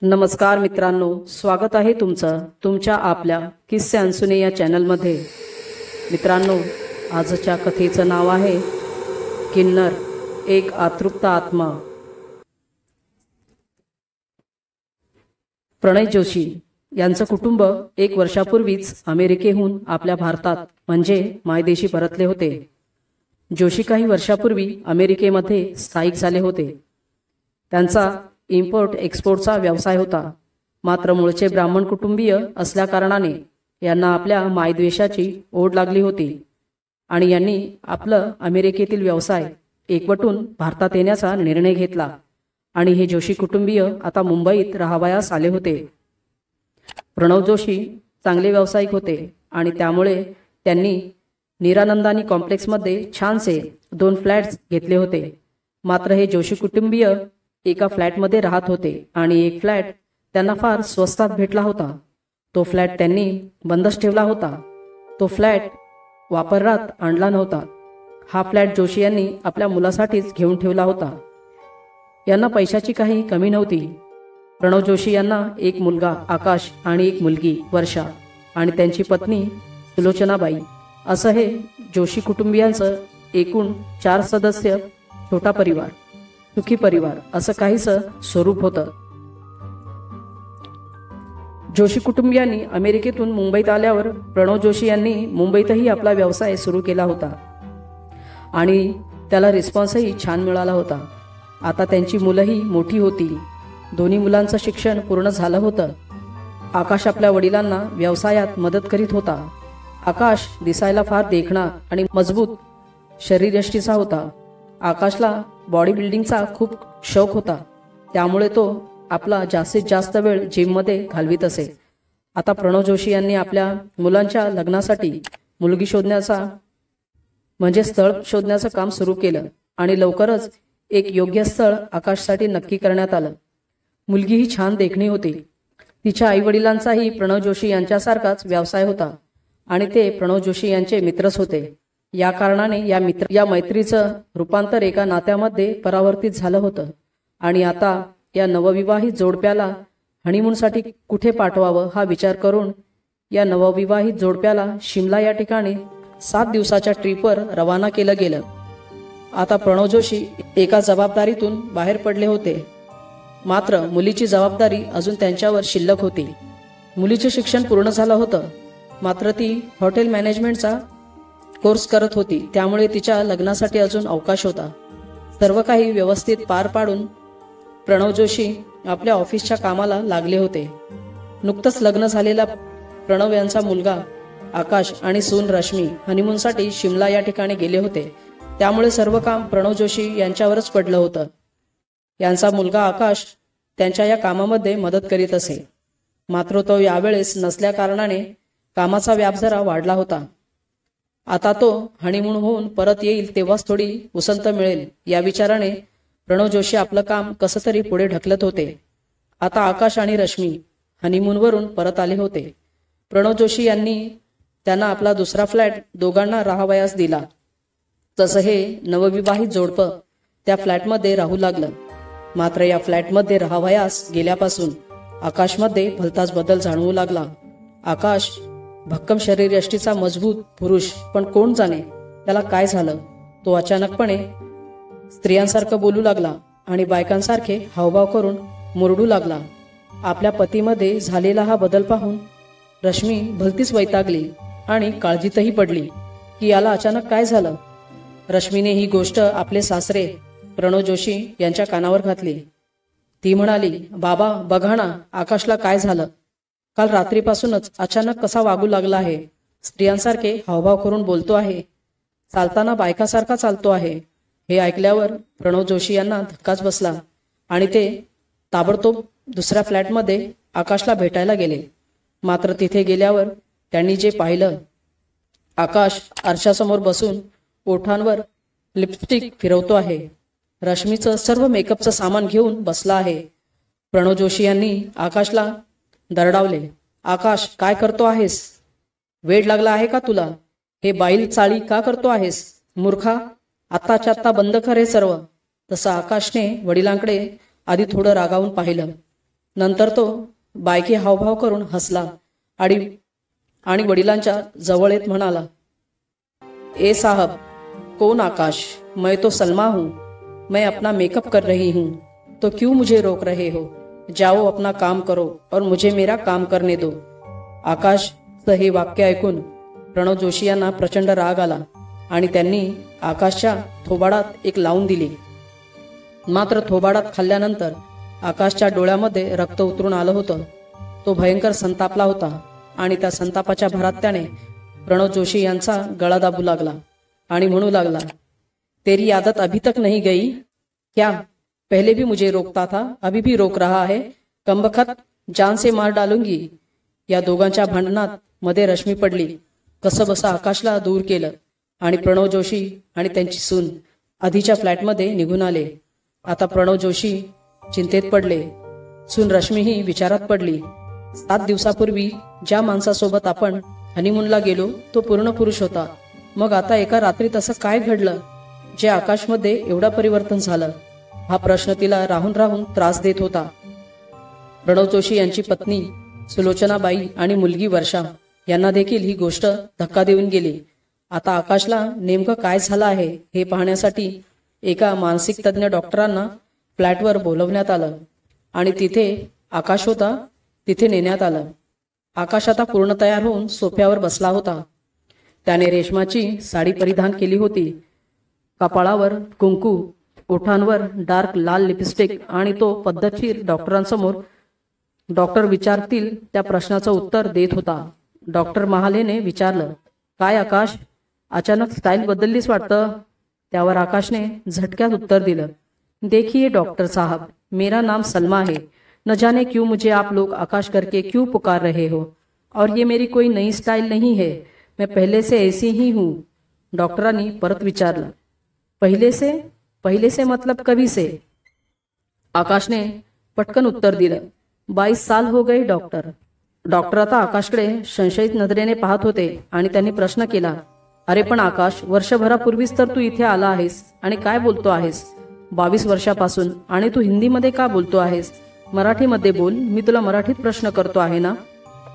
नमस्कार मित्रांनो, स्वागत आहे तुमचं तुमच्या आपल्या किस्से अनसुने या चॅनलमध्ये। मित्रांनो, आजच्या कथेचं नाव आहे किन्नर, एक अतृप्त आत्मा। प्रणय जोशी यांचं कुटुंब 1 वर्षापूर्वीच अमेरिकेहून आपल्या भारतात म्हणजे मायदेशी परतले होते। जोशी काही वर्षापूर्वी अमेरिकेमध्ये स्थायिक झाले होते। त्यांचा इम्पोर्ट एक्सपोर्टचा व्यवसाय होता। मात्र मूळचे ब्राह्मण कुटुंबीय असल्या कारणाने यांना आपल्या मायद्वेषाची ओढ लागली होती आणि यांनी आपलं अमेरिकेतील व्यवसाय एकवटून भारतात येण्याचा निर्णय घेतला आणि हे जोशी कुटुंबीय आता मुंबईत राहावयास आले होते। प्रणव जोशी चांगले व्यावसायिक होते आणि त्यामुळे त्यांनी निरानंदानी कॉम्प्लेक्समध्ये छानसे 2 फ्लॅट्स घेतले होते। मात्र हे जोशी कुटुंबीय एका फ्लॅटमध्ये राहत होते आणि एक फ्लॅट त्यांना फार स्वस्तात भेटला होता। तो फ्लॅट त्यांनी बंदच ठेवला होता। तो फ्लॅट वापरात आणला नव्हता। हा फ्लॅट जोशी यांनी आपल्या मुलासाठीच घेऊन ठेवला होता। यांना पैशाची काही कमी नव्हती। प्रणव जोशी यांना एक मुलगा आकाश आणि एक मुलगी वर्षा आणि त्यांची पत्नी सुलोचनाबाई असं हे जोशी कुटुंबियांचं एकूण 4 सदस्य छोटा परिवार, सुखी परिवार असं काहीसं स्वरूप होतं। जोशी कुटुंबियांनी अमेरिकेतून मुंबईत आल्यावर प्रणव जोशी यांनी मुंबईतही आपला व्यवसाय सुरू केला होता आणि त्याला रिस्पॉन्सही छान मिळाला होता। आता त्यांची मुलंही मोठी होती। दोन्ही मुलांचं शिक्षण पूर्ण झालं होतं। आकाश आपल्या वडिलांना व्यवसायात मदत करीत होता। आकाश दिसायला फार देखणा आणि मजबूत शरीरयष्टीचा होता। आकाशला बॉडी बिल्डिंगचा खूप शौक होता, त्यामुळे तो आपला जास्तीत जास्त वेळ जिममध्ये घालवित असे। आता प्रणव जोशी यांनी आपल्या मुलांच्या लग्नासाठी मुलगी शोधण्याचा म्हणजे स्थळ शोधण्याचं काम सुरू केलं आणि लवकरच एक योग्य स्थळ आकाशसाठी नक्की करण्यात आलं। मुलगी ही छान देखणी होती। तिच्या आईवडिलांचाही प्रणव जोशी यांच्यासारखाच व्यवसाय होता आणि ते प्रणव जोशी यांचे मित्रच होते। या कारणाने या मैत्रीचं रूपांतर एका नात्यामध्ये परावर्तित झालं होतं आणि आता या नवविवाहित जोडप्याला हनीमूनसाठी कुठे पाठवावं हा विचार करून या नवविवाहित जोडप्याला शिमला या ठिकाणी 7 दिवसाच्या ट्रिपवर रवाना केलं गेलं। आता प्रणव जोशी एका जबाबदारीतून बाहेर पडले होते, मात्र मुलीची जबाबदारी अजून त्यांच्यावर शिल्लक होती। मुलीचे शिक्षण पूर्ण झालं होतं, मात्र ती हॉटेल मॅनेजमेंटचा कोर्स करत होती, त्यामुळे तिच्या लग्नासाठी अजून अवकाश होता। सर्व काही व्यवस्थित पार पाडून प्रणव जोशी आपल्या ऑफिसच्या कामाला लागले होते। नुकतंच लग्न झालेला प्रणव यांचा मुलगा आकाश आणि सून रश्मी हनीमूनसाठी शिमला या ठिकाणी गेले होते, त्यामुळे सर्व काम प्रणव जोशी यांच्यावरच पडलं होतं। यांचा मुलगा आकाश त्यांच्या या कामामध्ये मदत करीत असे, मात्र तो यावेळेस नसल्या कारणाने कामाचा व्याप जरा वाढला होता। आता तो हनीमून होऊन परत येईल तेव्हाच थोडी उसंत मिळेल या विचाराने प्रणव जोशी आपलं काम कसं तरी पुढे ढकलत होते। आता आकाश आणि रश्मी हनीमूनवरून परत आले होते। प्रणव जोशी यांनी त्यांना आपला दुसरा फ्लॅट दोघांना राहावयास दिला। तसं हे नवविवाहित जोडपं त्या फ्लॅटमध्ये राहू लागलं। मात्र या फ्लॅटमध्ये राहावयास गेल्यापासून आकाशमध्ये भलताच बदल जाणवू लागला। आकाश भक्कम शरीरयष्टीचा मजबूत पुरुष, पण कोण जाणे त्याला काय झालं। तो अचानकपणे स्त्रियांसारखं बोलू लागला आणि बायकांसारखे हावभाव करून मुरडू लागला। आपल्या पतीमध्ये झालेला हा बदल पाहून रश्मी भलतीच वैतागली आणि काळजीतही पडली की याला अचानक काय झालं। रश्मीने ही गोष्ट आपले सासरे प्रणव जोशी यांच्या कानावर घातली। ती म्हणाली, बाबा बघा ना, आकाशला काय झालं। काल रात्रीपासूनच अचानक कसा वागू लागला आहे। स्त्रियांसारखे हावभाव करून बोलतो आहे, चालताना बायकासारखा चालतो आहे। हे ऐकल्यावर प्रणव जोशी यांना धक्काच बसला आणि ते ताबडतोब दुसऱ्या फ्लॅटमध्ये आकाशला भेटायला गेले। मात्र तिथे गेल्यावर त्यांनी जे पाहिलं, आकाश आरशासमोर बसून ओठांवर लिपस्टिक फिरवतो आहे। रश्मीचं सर्व मेकअपचं सामान घेऊन बसला आहे। प्रणव जोशी यांनी आकाशला दरडावले, आकाश काय करतो आहेस? वेड लागला आहे का तुला? हे बाईल चाळी का करतो आहेस? मूर्खा, आत्ताच्या आत्ता बंद कर हे सर्व। तसं आकाशने वडिलांकडे आधी थोडं रागावून पाहिलं नंतर तो बायकी हावभाव करून हसला आणि वडिलांच्या जवळ येत म्हणाला, ए साहब, कौन आकाश? मैं तो सलमा हूँ। मैं अपना मेकअप कर रही हूँ, तो क्यों मुझे रोक रहे हो? जाओ अपना काम करो और मुझे मेरा काम करने दो। आकाशचं हे वाक्य ऐकून प्रणव जोशी यांना प्रचंड राग आला आणि त्यांनी आकाशच्या थोबाडात एक लावून दिली। मात्र थोबाडात खाल्ल्यानंतर आकाशच्या डोळ्यामध्ये रक्त उतरून आलं होतं। तो भयंकर संतापला होता आणि त्या संतापाच्या भरात त्याने प्रणव जोशी यांचा गळा दाबू लागला आणि म्हणू लागला, तेरी आदत अभी तक नहीं गई क्या? पहले भी मुझे रोकता था, अभी भी रोक रहा है। कमबख्त, जान से मार डालूंगी। या दोघांच्या भांडणात मध्ये रश्मी पडली। कसंबसं आकाशला दूर केलं आणि प्रणव जोशी आणि त्यांची सून आधीच्या फ्लॅटमध्ये निघून आले। आता प्रणव जोशी चिंतेत पडले। सून रश्मीही विचारात पडली। 7 दिवसापूर्वी ज्या माणसासोबत आपण हनीमूनला गेलो तो पूर्ण पुरुष होता, मग आता एका रात्रीत असं काय घडलं जे आकाशमध्ये एवढं परिवर्तन झालं? हा प्रश्न तिला राहून राहून त्रास देत होता। प्रणव जोशी यांची पत्नी सुलोचनाबाई आणि मुलगी वर्षा यांना देखील ही गोष्ट धक्का देऊन गेली। आता आकाशला नेमकं काय झालं आहे हे पाहण्यासाठी एका मानसिक तज्ञ डॉक्टरांना फ्लॅटवर बोलवण्यात आलं आणि तिथे आकाश होता तिथे नेण्यात आलं। आकाश आता पूर्ण तयार होऊन सोफ्यावर बसला होता। त्याने रेशमाची साडी परिधान केली होती। कपाळावर कुंकू, ओठांवर डार्क लाल लिपस्टिक आणि तो पद्धतशीर डॉक्टरांसमोर डॉक्टर विचारतील त्या प्रश्नाचं उत्तर देत होता। डॉक्टर महालेने विचारलं, काय आकाश, अचानक स्टाईल बदललीस वाटतं? त्यावर आकाशने झटक्यात उत्तर दिलं, देखिए डॉक्टर साहब, मेरा नाम सलमा है। न जाने क्यों मुझे आप लोग आकाश करके क्यों पुकार रहे हो, और ये मेरी कोई नई स्टाइल नहीं है, मैं पहले से ऐसी ही हूँ। डॉक्टरांनी परत विचारलं, पहले से मतलब कभी से? आकाशने पटकन उत्तर दिलं, 22 साल हो गए डॉक्टर। डॉक्टर आता आकाशकडे संशयित नजरेने पाहत होते आणि त्यांनी प्रश्न केला, अरे पण आकाश, वर्षभरापूर्वीच तर तू इथे आला आहेस आणि काय बोलतो आहेस? 22 वर्षापासून, आणि तू हिंदीमध्ये का बोलतो आहेस? मराठीमध्ये बोल, मी तुला मराठीत प्रश्न करतो आहे ना?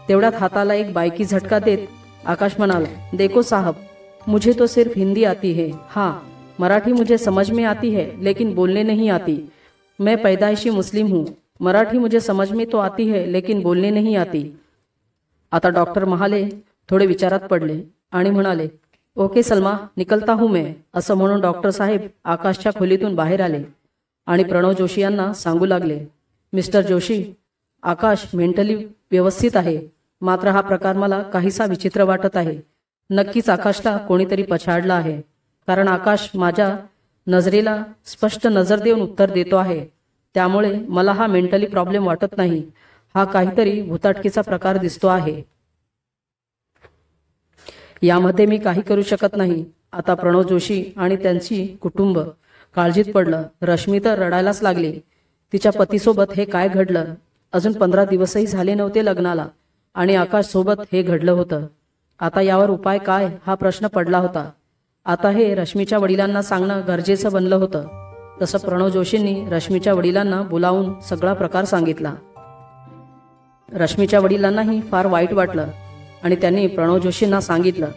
तेवढ्यात हाताला एक बायकी झटका देत आकाश म्हणाला, देखो साहब, मुझे तो सिर्फ हिंदी आती है। हाँ, मराठी मुझे समझ में आती है लेकिन बोलने नहीं आती। मैं पैदाइशी मुस्लिम हूँ। मराठी मुझे समझ में तो आती है लेकिन बोलने नहीं आती। आता डॉक्टर महाले थोडे विचारात पडले आणि म्हणाले, ओके सलमा, निकलता हूँ मैं। असं म्हणून डॉक्टर साहेब आकाशच्या खोलीतून बाहेर आले आणि प्रणव जोशी यांना सांगू लागले, मिस्टर जोशी, आकाश मेंटली व्यवस्थित आहे, मात्र हा प्रकार मला काहीसा विचित्र वाटत आहे। नक्कीच आकाशला कोणीतरी पछाडलं आहे, कारण आकाश माझ्या नजरेला स्पष्ट नजर देऊन उत्तर देतो आहे। त्यामुळे मला हा मेंटली प्रॉब्लेम वाटत नाही, हा काहीतरी भूताटकीचा प्रकार दिसतो आहे। यामध्ये मी काही करू शकत नाही। आता प्रणव जोशी आणि त्यांची कुटुंब काळजीत पडलं। रश्मी तर रडायलाच लागली। तिच्या पतीसोबत हे काय घडलं? अजून 15 दिवसही झाले नव्हते लग्नाला आणि आकाश सोबत हे घडलं होतं। आता यावर उपाय काय हा प्रश्न पडला होता। आता हे रश्मीच्या वडिलांना सांगणं गरजेचं बनलं होतं। तसं प्रणव जोशींनी रश्मीच्या वडिलांना बोलावून सगळा प्रकार सांगितला। रश्मीच्या वडिलांनाही फार वाईट वाटलं आणि त्यांनी प्रणव जोशींना सांगितलं,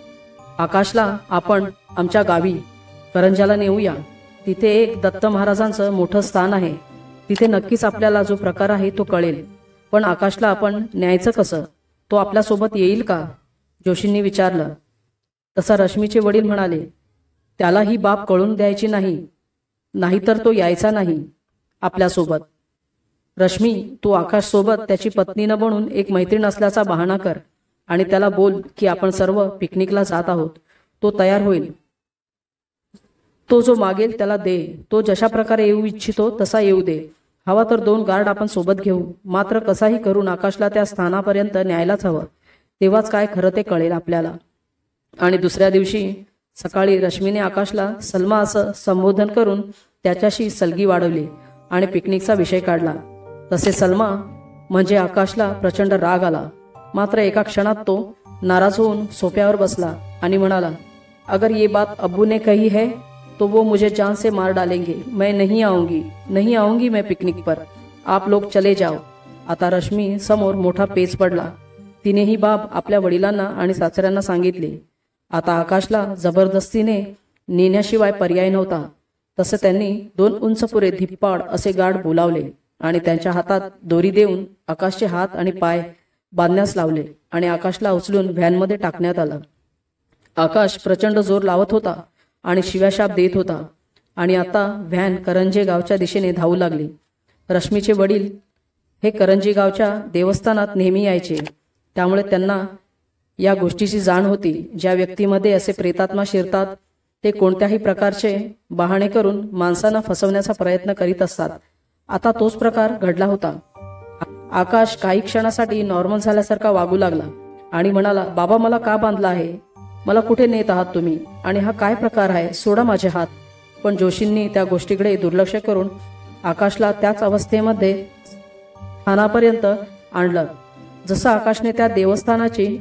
आकाशला आपण आमच्या गावी करंजाला नेऊया। तिथे एक दत्त महाराजांचं मोठं स्थान आहे, तिथे नक्कीच आपल्याला जो प्रकार आहे तो कळेल। पण आकाशला आपण न्यायचं कसं? तो आपल्यासोबत येईल का? जोशींनी विचारलं। तसा रश्मीचे वडील म्हणाले, त्याला ही बाब कळून द्यायची नाही, नाहीतर तो यायचा नाही आपल्यासोबत। रश्मी, तू आकाश सोबत त्याची पत्नी न बनून एक मैत्रीण असल्याचा बहाणा कर आणि त्याला बोल की आपण सर्व पिकनिकला जात आहोत। तो तयार होईल। तो जो मागेल त्याला दे। तो जशा प्रकारे येऊ इच्छितो तसा येऊ दे। हवा तर 2 गार्ड आपण सोबत घेऊ, मात्र कसाही करून आकाशला त्या स्थानापर्यंत न्यायलाच हवं, तेव्हाच काय खरं ते कळेल आपल्याला। आणि दुसऱ्या दिवशी सकाळी रश्मीने आकाशला सलमा असं संबोधन करून त्याच्याशी सलगी वाढवली आणि पिकनिकचा विषय काढला। तसे सलमा म्हणजे आकाशला प्रचंड राग आला, मात्र एका क्षणात तो नाराज होऊन सोफ्यावर बसला आणि म्हणाला, अगर ये बात अब्बू ने कही है तो वो मुझे जान से मार डालेंगे। मैं नहीं आऊंगी मैं पिकनिक पर। आप लोग चले जाओ। आता रश्मी समोर मोठा पेच पडला. तिने ही बाब आपल्या वडिलांना आणि सासऱ्यांना सांगितली. आता आकाशला जबरदस्तीने नेण्याशिवाय पर्याय नव्हता. तसं त्यांनी 2 उंचपुरे धिप्पाड असे गार्ड बोलावले आणि त्यांच्या हातात दोरी देऊन आकाशचे हात आणि पाय बांधण्यास लावले आणि आकाशला उचलून व्हॅनमध्ये टाकण्यात आलं. आकाश प्रचंड जोर लावत होता आणि शिव्याशाप देत होता आणि आता व्हॅन करंजे गावच्या दिशेने धावू लागली. रश्मीचे वडील हे करंजी गावच्या देवस्थानात नेहमी यायचे, त्यामुळे त्यांना या गोष्टीची जाण होती. ज्या व्यक्तीमध्ये असे प्रेतात्मा शिरतात ते कोणत्याही प्रकारचे बहाणे करून माणसांना फसवण्याचा प्रयत्न करीत असतात. आता तोच प्रकार घडला होता. आकाश काही क्षणासाठी नॉर्मल झाल्यासारखा वागू लागला आणि म्हणाला, बाबा मला का बांधला आहे? मला कुठे नेत आहात तुम्ही? आणि हा काय प्रकार आहे? सोडा माझे हात. पण जोशींनी त्या गोष्टीकडे दुर्लक्ष करून आकाशला त्याच अवस्थेमध्ये स्थानापर्यंत आणलं. जसं आकाशने त्या देवस्थानाची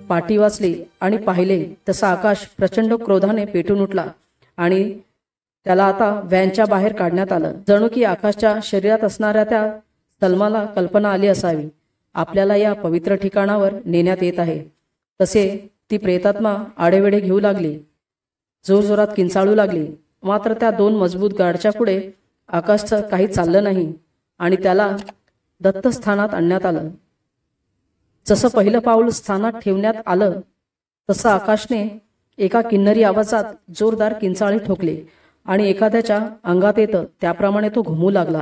पाटी वाचली आणि पाहिले तसा आकाश प्रचंड क्रोधाने पेटून उठला आणि त्याला आता व्हॅनच्या बाहेर काढण्यात आलं. जणू की आकाशच्या शरीरात असणाऱ्या त्या सलमाला कल्पना आली असावी, आपल्याला या पवित्र ठिकाणावर नेण्यात येत आहे. तसे ती प्रेतात्मा आडेवेडे घेऊ लागली, जोरजोरात किंचाळू लागली. मात्र त्या 2 मजबूत गार्डच्या पुढे आकाशचं काही चाललं नाही आणि त्याला दत्तस्थानात आणण्यात आलं. जसं पहिलं पाऊल स्थानात ठेवण्यात आलं तसं आकाशने एका किन्नरी आवाजात जोरदार किंचाळी ठोकली आणि एखाद्याच्या अंगात येतं त्याप्रमाणे तो घुमू लागला.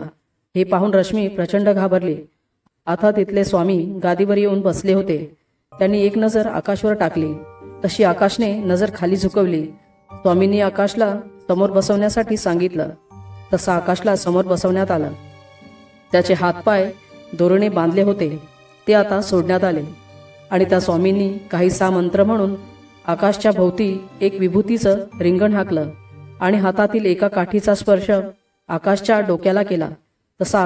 हे पाहून रश्मी प्रचंड घाबरली. आता तिथले स्वामी गादीवर येऊन बसले होते. त्यांनी एक नजर आकाशवर टाकली, तशी आकाशने नजर खाली झुकवली. स्वामींनी आकाशला समोर बसवण्यासाठी सांगितलं. तसं आकाशला समोर बसवण्यात आलं. त्याचे हातपाय दोरीने बांधले होते, ते आता सोडण्यात आले आणि त्या स्वामींनी काहीसा मंत्र म्हणून आकाशच्या भोवती एक विभूतीचं रिंगण हाकलं आणि हातातील एका काठीचा स्पर्श आकाशच्या डोक्याला केला. तसा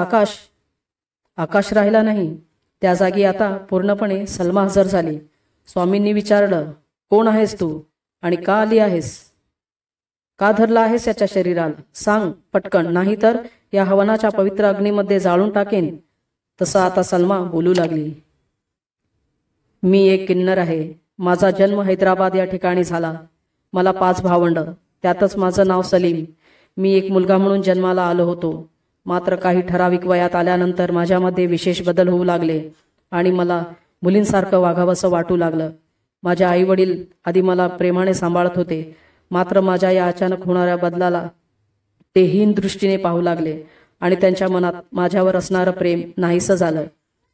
आकाश राहिला नाही. त्या जागी आता पूर्णपणे सलमा हजर झाली. स्वामींनी विचारलं, कोण आहेस तू आणि का आली आहेस? का धरला आहेस याच्या शरीराला? सांग पटकन, नाही तर या हवनाच्या पवित्र अग्नीमध्ये जाळून टाकेन. तसं आता सलमा बोलू लागली. मी एक किन्नर आहे. माझा जन्म हैदराबाद या ठिकाणी झाला. मला 5 भावंड, त्यातच माझं नाव सलीम. मी एक मुलगा म्हणून जन्माला आलो होतो. मात्र काही ठराविक वयात आल्यानंतर माझ्यामध्ये विशेष बदल होऊ लागले आणि मला मुलींसारखं वागावंसं वाटू लागलं. माझे आई वडील आधी मला प्रेमाने सांभाळत होते, मात्र माझ्या या अचानक होणाऱ्या बदलाला ते हीन दृष्टीने पाहू लागले आणि त्यांच्या मनात माझ्यावर असणारं प्रेम नाहीसं झालं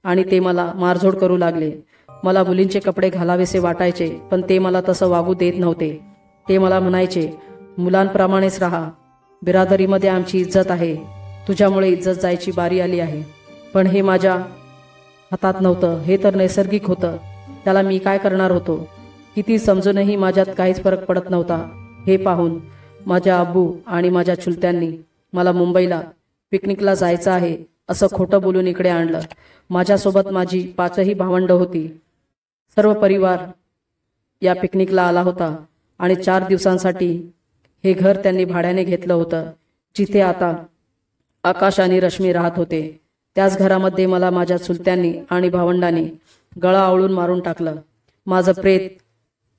आणि ते मला मारझोड करू लागले. मला मुलींचे कपडे घालावेसे वाटायचे, पण ते मला तसं वागू देत नव्हते. ते मला म्हणायचे, मुलांप्रमाणेच राहा, बिरादरीमध्ये आमची इज्जत आहे, तुझ्यामुळे इज्जत जायची बारी आली आहे. पण हे माझ्या हातात नव्हतं, हे तर नैसर्गिक होतं. त्याला मी काय करणार होतो? किती समजूनही माझ्यात काहीच फरक पडत नव्हता. हे पाहून माझ्या आबू आणि माझ्या चुलत्यांनी मला मुंबईला पिकनिकला जायचं आहे असं खोटं बोलून इकडे आणलं. माझ्यासोबत माझी 5ही भावंड होती. सर्व परिवार या पिकनिकला आला होता आणि 4 दिवसांसाठी हे घर त्यांनी भाड्याने घेतलं होतं, जिथे आता आकाश आणि रश्मी राहत होते. त्याच घरामध्ये मला माझ्या चुलत्यांनी आणि भावंडांनी गळा आवळून मारून टाकलं. माझं प्रेत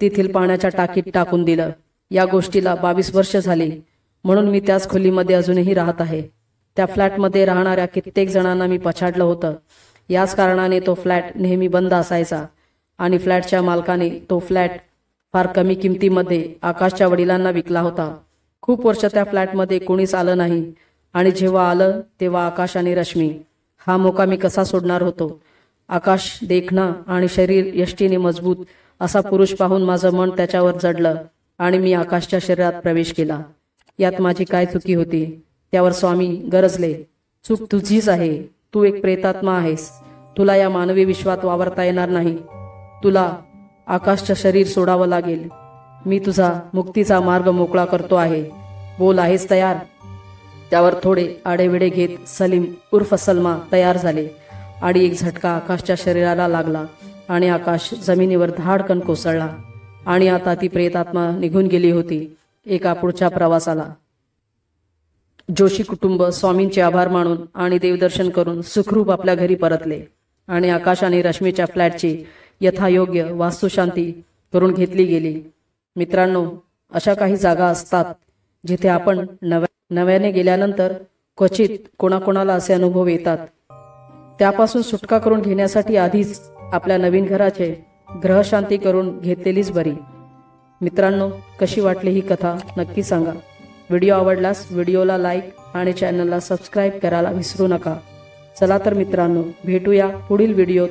तेथील पाण्याच्या टाकीत टाकून दिलं. या गोष्टीला 22 वर्ष झाली, म्हणून मी त्याच खोलीमध्ये अजूनही राहत आहे. त्या फ्लॅटमध्ये राहणाऱ्या कित्येक जणांना मी पछाडलं होतं. याच कारणाने तो फ्लॅट नेहमी बंद असायचा आणि फ्लॅटच्या मालकाने तो फ्लॅट फार कमी किमतीमध्ये आकाशच्या वडिलांना विकला होता. खूप वर्ष त्या फ्लॅटमध्ये कोणीच आलं नाही आणि जेव्हा आलं तेव्हा आकाश आणि रश्मी. हा मोका मी कसा सोडणार होतो? आकाश देखणा आणि शरीर यष्टीने मजबूत असा पुरुष पाहून माझं मन त्याच्यावर जडलं आणि मी आकाशच्या शरीरात प्रवेश केला. यात माझी काय चुकी होती? त्यावर स्वामी गरजले, चूक तुझीच आहे. तू एक प्रेतात्मा आहेस. तुला या मानवी विश्वात वावरता येणार नाही. तुला आकाशचं शरीर सोडावं लागेल. मी तुझा मुक्तीचा मार्ग मोकळा करतो आहे. बोल, आहेस तयार? त्यावर थोडे आडेवेडे घेत सलीम उर्फ सलमा तयार झाले आणि एक झटका आकाशच्या शरीराला लागला आणि आकाश जमिनीवर धाडकन कोसळला आणि आता ती प्रेतात्मा निघून गेली होती एका पुढच्या प्रवासाला. जोशी कुटुंब स्वामींचे आभार मानून आणि देवदर्शन करून सुखरूप आपल्या घरी परतले आणि आकाश आणि रश्मीच्या फ्लॅटची यथायोग्य वास्तुशांती करून घेतली गेली. मित्रांनो, अशा काही जागा असतात जिथे आपण नव्याने गेल्यानंतर क्वचित कोणाकोणाला असे अनुभव येतात. त्यापासून सुटका करून घेण्यासाठी आधीच आपल्या नवीन घराचे ग्रहशांती करून घेतलेलीच बरी. मित्रांनो, कशी वाटली ही कथा नक्की सांगा. व्हिडिओ आवडल्यास व्हिडिओला लाईक आणि चॅनलला सबस्क्राईब करायला विसरू नका. चला तर मित्रांनो, भेटूया पुढील व्हिडिओत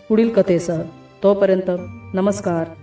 पुढील कथेसह. तोपर्यंत नमस्कार.